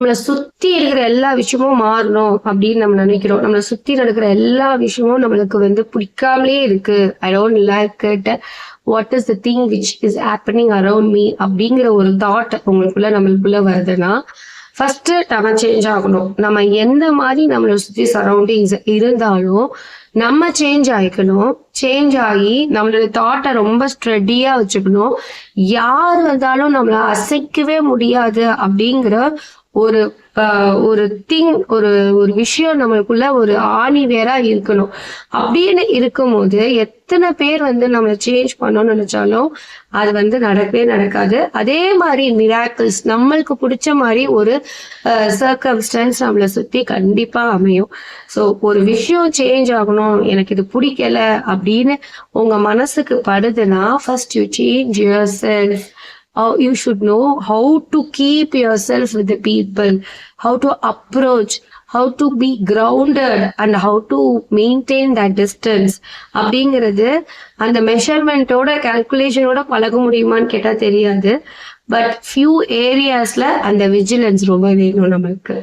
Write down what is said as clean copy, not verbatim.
நம்மளை சுத்தி இருக்கிற எல்லா விஷயமும் மாறணும் அப்படின்னு நம்ம நினைக்கிறோம். நம்மளை சுத்தி நடக்கிற எல்லா விஷயமும் நம்மளுக்கு பிடிக்காமலே இருக்கு. I don't like it. What is the thing which is happening around me அப்படிங்கிற ஒரு தாட் நம்மளுக்குள்ள வருதுன்னா ஃபர்ஸ்ட் நம்ம சேஞ்ச் ஆகணும். நம்ம எந்த மாதிரி நம்மளை சுத்தி சரௌண்டிங்ஸ் இருந்தாலும் நம்ம சேஞ்ச் ஆயிக்கணும். சேஞ்ச் ஆகி நம்மளோட தாட்டை ரொம்ப ஸ்ட்ரெடியா வச்சுக்கணும். யார் வந்தாலும் நம்மள அசைக்கவே முடியாது அப்படிங்கிற ஒரு ஒரு திங் ஒரு ஒரு விஷயம் நம்மளுக்குள்ள ஒரு ஆணி வேறா இருக்கணும். அப்படின்னு இருக்கும்போது எத்தனை பேர் நம்மளை சேஞ்ச் பண்ணணும்னு நினைச்சாலும் அது நடக்கவே நடக்காது. அதே மாதிரி மிராக்கிள்ஸ் நம்மளுக்கு பிடிச்ச மாதிரி ஒரு சர்க்கம்ஸ்டன்ஸ் நம்மளை சுத்தி கண்டிப்பா அமையும். ஸோ ஒரு விஷயம் சேஞ்ச் ஆகணும், எனக்கு இது பிடிக்கல அப்படின்னு உங்க மனசுக்கு படுதுன்னா first you change yourself. You should know how to keep yourself with the people, how to approach, how to be grounded and how to maintain that distance. அப்படிங்கிறது அந்த மெஷர்மெண்டோட கால்குலேஷனோட பழக முடியுமான்னு கேட்டா தெரியாது. பட் ஃபியூ ஏரியாஸ்ல அந்த விஜிலன்ஸ் ரொம்ப வேணும் நம்மளுக்கு.